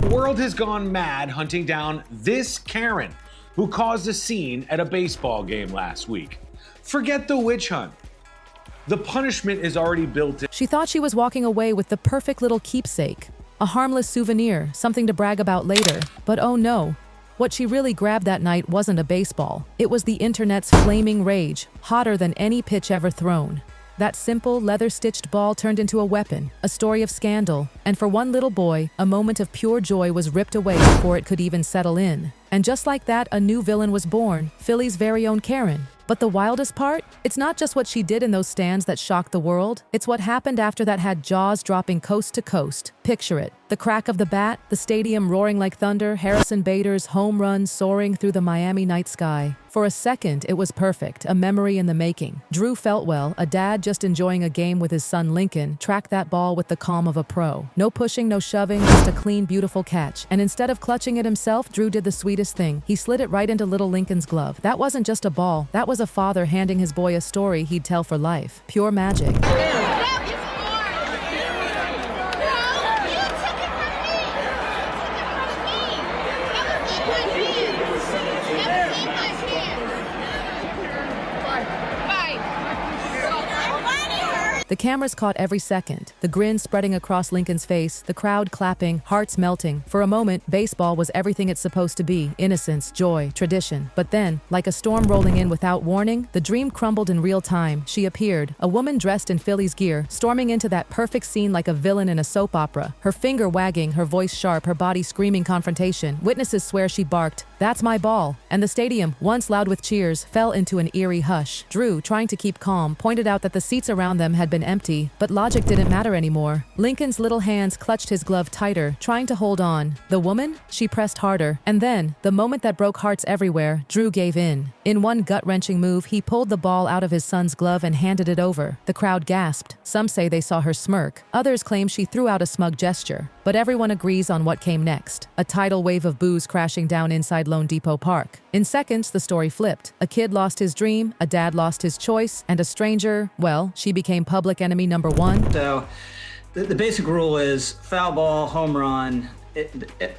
The world has gone mad hunting down this Karen who caused a scene at a baseball game last week. Forget the witch hunt. The punishment is already built in. She thought she was walking away with the perfect little keepsake, a harmless souvenir, something to brag about later. But oh no, what she really grabbed that night wasn't a baseball. It was the internet's flaming rage, hotter than any pitch ever thrown. That simple, leather-stitched ball turned into a weapon, a story of scandal, and for one little boy, a moment of pure joy was ripped away before it could even settle in. And just like that, a new villain was born, Philly's very own Karen. But the wildest part? It's not just what she did in those stands that shocked the world. It's what happened after that had jaws dropping coast to coast. Picture it. The crack of the bat, the stadium roaring like thunder, Harrison Bader's home run soaring through the Miami night sky. For a second, it was perfect, a memory in the making. Drew Feltwell, a dad just enjoying a game with his son Lincoln, tracked that ball with the calm of a pro. No pushing, no shoving, just a clean, beautiful catch. And instead of clutching it himself, Drew did the sweetest thing. He slid it right into little Lincoln's glove. That wasn't just a ball. That was a father handing his boy a story he'd tell for life. Pure magic. The cameras caught every second, the grin spreading across Lincoln's face, the crowd clapping, hearts melting. For a moment, baseball was everything it's supposed to be: innocence, joy, tradition. But then, like a storm rolling in without warning, the dream crumbled in real time. She appeared, a woman dressed in Phillies gear, storming into that perfect scene like a villain in a soap opera. Her finger wagging, her voice sharp, her body screaming confrontation. Witnesses swear she barked, "That's my ball." And the stadium, once loud with cheers, fell into an eerie hush. Drew, trying to keep calm, pointed out that the seats around them had been empty, but logic didn't matter anymore. Lincoln's little hands clutched his glove tighter, trying to hold on. The woman? She pressed harder. And then, the moment that broke hearts everywhere, Drew gave in. In one gut-wrenching move, he pulled the ball out of his son's glove and handed it over. The crowd gasped. Some say they saw her smirk. Others claim she threw out a smug gesture. But everyone agrees on what came next. A tidal wave of boos crashing down inside Lone Depot Park. In seconds, the story flipped. A kid lost his dream, a dad lost his choice, and a stranger, well, she became public enemy number one. So, the basic rule is foul ball, home run,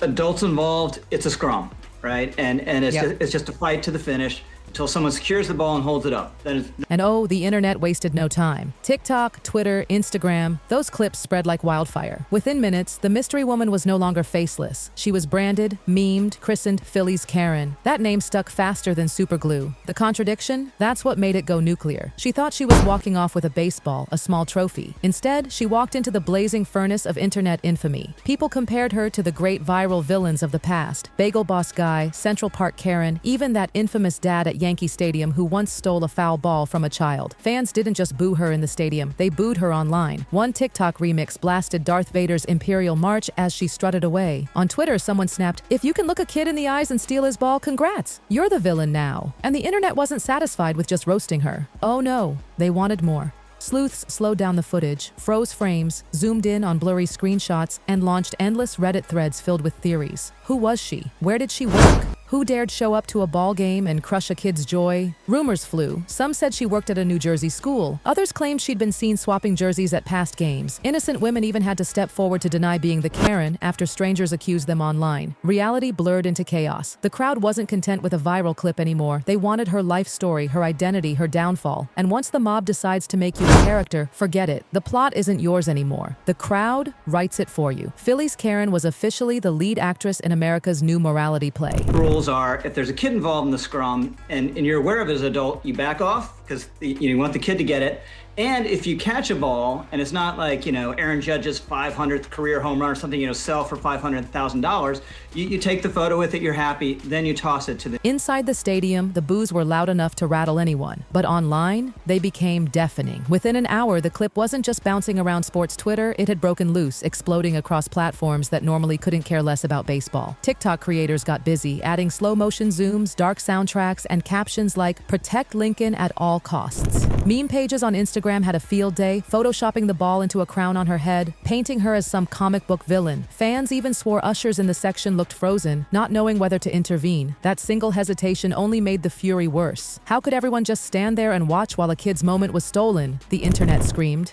adults involved, it's a scrum, right? And it's just a fight to the finish until someone secures the ball and holds it up. And oh, the internet wasted no time. TikTok, Twitter, Instagram, those clips spread like wildfire. Within minutes, the mystery woman was no longer faceless. She was branded, memed, christened Philly's Karen. That name stuck faster than superglue. The contradiction? That's what made it go nuclear. She thought she was walking off with a baseball, a small trophy. Instead, she walked into the blazing furnace of internet infamy. People compared her to the great viral villains of the past. Bagel Boss Guy, Central Park Karen, even that infamous dad at Yankee Stadium who once stole a foul ball from a child. Fans didn't just boo her in the stadium, they booed her online. One TikTok remix blasted Darth Vader's Imperial March as she strutted away. On Twitter, someone snapped, "If you can look a kid in the eyes and steal his ball, congrats! You're the villain now." And the internet wasn't satisfied with just roasting her. Oh no, they wanted more. Sleuths slowed down the footage, froze frames, zoomed in on blurry screenshots, and launched endless Reddit threads filled with theories. Who was she? Where did she work? Who dared show up to a ball game and crush a kid's joy? Rumors flew. Some said she worked at a New Jersey school. Others claimed she'd been seen swapping jerseys at past games. Innocent women even had to step forward to deny being the Karen after strangers accused them online. Reality blurred into chaos. The crowd wasn't content with a viral clip anymore. They wanted her life story, her identity, her downfall. And once the mob decides to make you a character, forget it. The plot isn't yours anymore. The crowd writes it for you. Philly's Karen was officially the lead actress in America's new morality play. Rules are, if there's a kid involved in the scrum and you're aware of it as an adult, you back off because you want the kid to get it. And if you catch a ball and it's not like, Aaron Judge's 500th career home run or something, sell for $500,000, you take the photo with it, you're happy, then you toss it to the... Inside the stadium, the boos were loud enough to rattle anyone. But online, they became deafening. Within an hour, the clip wasn't just bouncing around sports Twitter, it had broken loose, exploding across platforms that normally couldn't care less about baseball. TikTok creators got busy, adding slow-motion zooms, dark soundtracks, and captions like, "Protect Lincoln at all costs." Meme pages on Instagram had a field day, photoshopping the ball into a crown on her head, painting her as some comic book villain. Fans even swore ushers in the section looked frozen, not knowing whether to intervene. That single hesitation only made the fury worse. How could everyone just stand there and watch while a kid's moment was stolen? The internet screamed.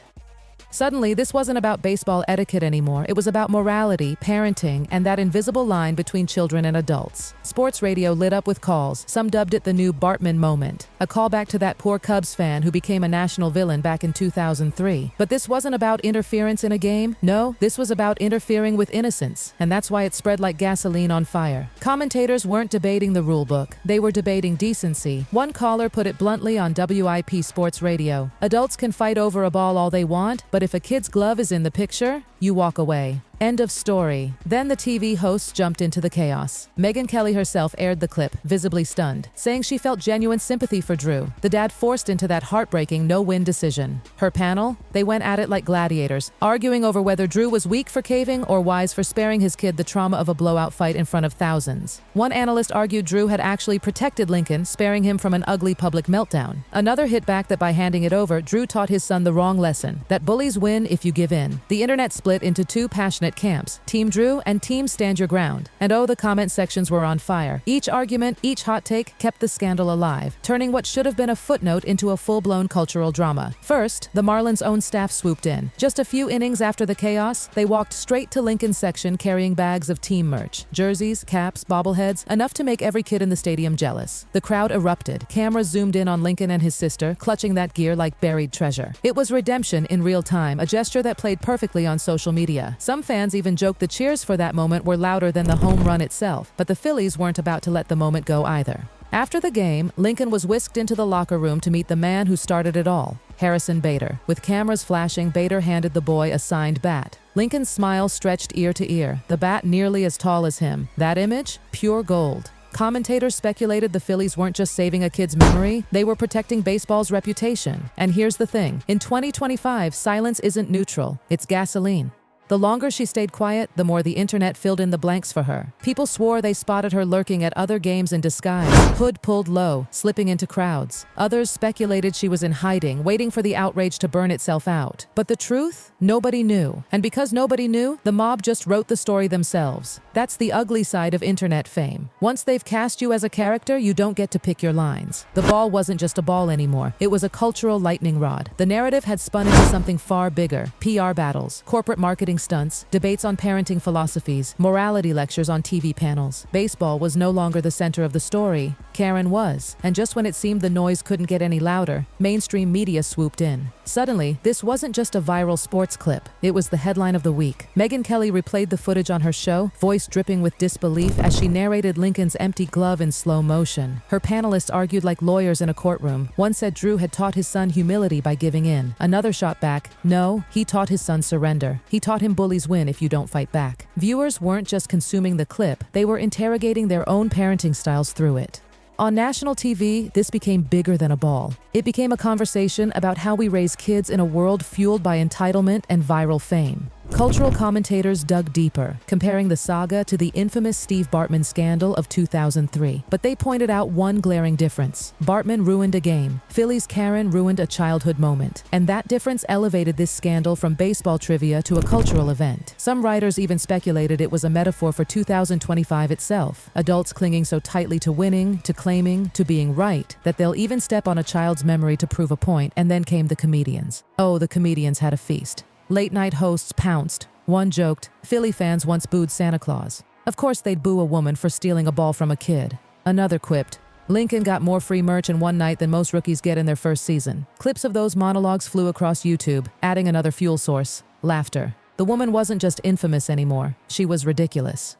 Suddenly, this wasn't about baseball etiquette anymore. It was about morality, parenting, and that invisible line between children and adults. Sports radio lit up with calls. Some dubbed it the new Bartman moment, a callback to that poor Cubs fan who became a national villain back in 2003. But this wasn't about interference in a game. No, this was about interfering with innocence, and that's why it spread like gasoline on fire. Commentators weren't debating the rule book. They were debating decency. One caller put it bluntly on WIP Sports Radio. Adults can fight over a ball all they want, but if a kid's glove is in the picture, you walk away. End of story. Then the TV hosts jumped into the chaos. Megyn Kelly herself aired the clip, visibly stunned, saying she felt genuine sympathy for Drew, the dad forced into that heartbreaking no-win decision. Her panel? They went at it like gladiators, arguing over whether Drew was weak for caving or wise for sparing his kid the trauma of a blowout fight in front of thousands. One analyst argued Drew had actually protected Lincoln, sparing him from an ugly public meltdown. Another hit back that by handing it over, Drew taught his son the wrong lesson, that bullies win if you give in. The internet split into two passionate camps, Team Drew and Team Stand Your Ground. And oh, the comment sections were on fire. Each argument, each hot take kept the scandal alive, turning what should have been a footnote into a full-blown cultural drama. First, the Marlins' own staff swooped in. Just a few innings after the chaos, they walked straight to Lincoln's section carrying bags of team merch, jerseys, caps, bobbleheads, enough to make every kid in the stadium jealous. The crowd erupted. Cameras zoomed in on Lincoln and his sister, clutching that gear like buried treasure. It was redemption in real time, a gesture that played perfectly on social media. Some fans even joked the cheers for that moment were louder than the home run itself, but the Phillies weren't about to let the moment go either. After the game, Lincoln was whisked into the locker room to meet the man who started it all, Harrison Bader. With cameras flashing, Bader handed the boy a signed bat. Lincoln's smile stretched ear to ear, the bat nearly as tall as him. That image? Pure gold. Commentators speculated the Phillies weren't just saving a kid's memory, they were protecting baseball's reputation. And here's the thing, in 2025, silence isn't neutral, it's gasoline. The longer she stayed quiet, the more the internet filled in the blanks for her. People swore they spotted her lurking at other games in disguise, hood pulled low, slipping into crowds. Others speculated she was in hiding, waiting for the outrage to burn itself out. But the truth? Nobody knew. And because nobody knew, the mob just wrote the story themselves. That's the ugly side of internet fame. Once they've cast you as a character, you don't get to pick your lines. The ball wasn't just a ball anymore. It was a cultural lightning rod. The narrative had spun into something far bigger. PR battles, corporate marketing stunts, debates on parenting philosophies, morality lectures on TV panels. Baseball was no longer the center of the story. Karen was. And just when it seemed the noise couldn't get any louder, mainstream media swooped in. Suddenly, this wasn't just a viral sports clip. It was the headline of the week. Megyn Kelly replayed the footage on her show, voice dripping with disbelief as she narrated Lincoln's empty glove in slow motion. Her panelists argued like lawyers in a courtroom. One said Drew had taught his son humility by giving in. Another shot back, no, he taught his son surrender. He taught him bullies win if you don't fight back. Viewers weren't just consuming the clip, they were interrogating their own parenting styles through it. On national TV, this became bigger than a ball. It became a conversation about how we raise kids in a world fueled by entitlement and viral fame. Cultural commentators dug deeper, comparing the saga to the infamous Steve Bartman scandal of 2003. But they pointed out one glaring difference. Bartman ruined a game. Phillies' Karen ruined a childhood moment. And that difference elevated this scandal from baseball trivia to a cultural event. Some writers even speculated it was a metaphor for 2025 itself. Adults clinging so tightly to winning, to claiming, to being right, that they'll even step on a child's memory to prove a point. And then came the comedians. Oh, the comedians had a feast. Late-night hosts pounced. One joked, Philly fans once booed Santa Claus. Of course they'd boo a woman for stealing a ball from a kid. Another quipped, Lincoln got more free merch in one night than most rookies get in their first season. Clips of those monologues flew across YouTube, adding another fuel source, laughter. The woman wasn't just infamous anymore, she was ridiculous.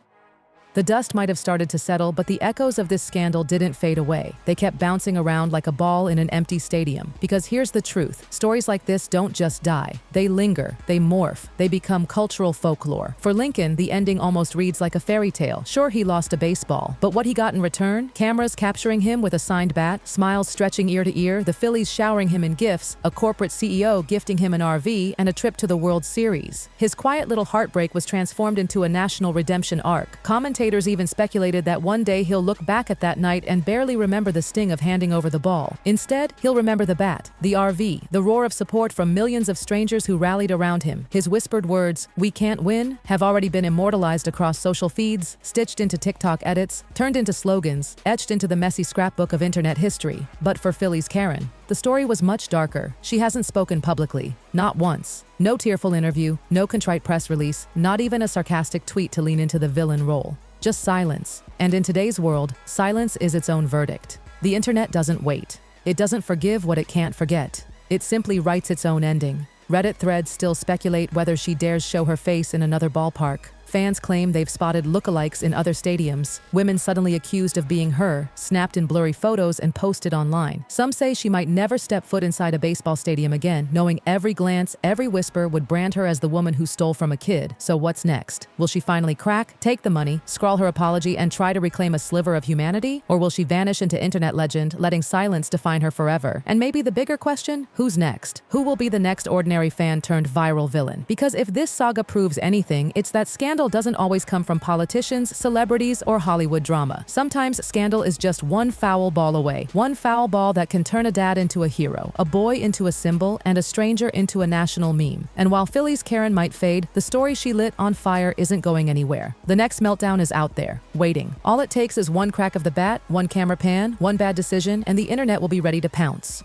The dust might have started to settle, but the echoes of this scandal didn't fade away. They kept bouncing around like a ball in an empty stadium. Because here's the truth, stories like this don't just die. They linger, they morph, they become cultural folklore. For Lincoln, the ending almost reads like a fairy tale. Sure, he lost a baseball, but what he got in return? Cameras capturing him with a signed bat, smiles stretching ear to ear, the Phillies showering him in gifts, a corporate CEO gifting him an RV, and a trip to the World Series. His quiet little heartbreak was transformed into a national redemption arc. Commentators even speculated that one day he'll look back at that night and barely remember the sting of handing over the ball. Instead, he'll remember the bat, the RV, the roar of support from millions of strangers who rallied around him. His whispered words, "We can't win," have already been immortalized across social feeds, stitched into TikTok edits, turned into slogans, etched into the messy scrapbook of internet history. But for Phillies' Karen, The story was much darker. She hasn't spoken publicly. Not once. No tearful interview, no contrite press release, not even a sarcastic tweet to lean into the villain role. Just silence. And in today's world, silence is its own verdict. The internet doesn't wait. It doesn't forgive what it can't forget. It simply writes its own ending. Reddit threads still speculate whether she dares show her face in another ballpark. Fans claim they've spotted lookalikes in other stadiums. Women suddenly accused of being her, snapped in blurry photos and posted online. Some say she might never step foot inside a baseball stadium again, knowing every glance, every whisper would brand her as the woman who stole from a kid. So what's next? Will she finally crack, take the money, scrawl her apology, and try to reclaim a sliver of humanity? Or will she vanish into internet legend, letting silence define her forever? And maybe the bigger question, who's next? Who will be the next ordinary fan turned viral villain? Because if this saga proves anything, it's that scandal doesn't always come from politicians, celebrities, or Hollywood drama. Sometimes scandal is just one foul ball away. One foul ball that can turn a dad into a hero, a boy into a symbol, and a stranger into a national meme. And while Phillies Karen might fade, the story she lit on fire isn't going anywhere. The next meltdown is out there, waiting. All it takes is one crack of the bat, one camera pan, one bad decision, and the internet will be ready to pounce.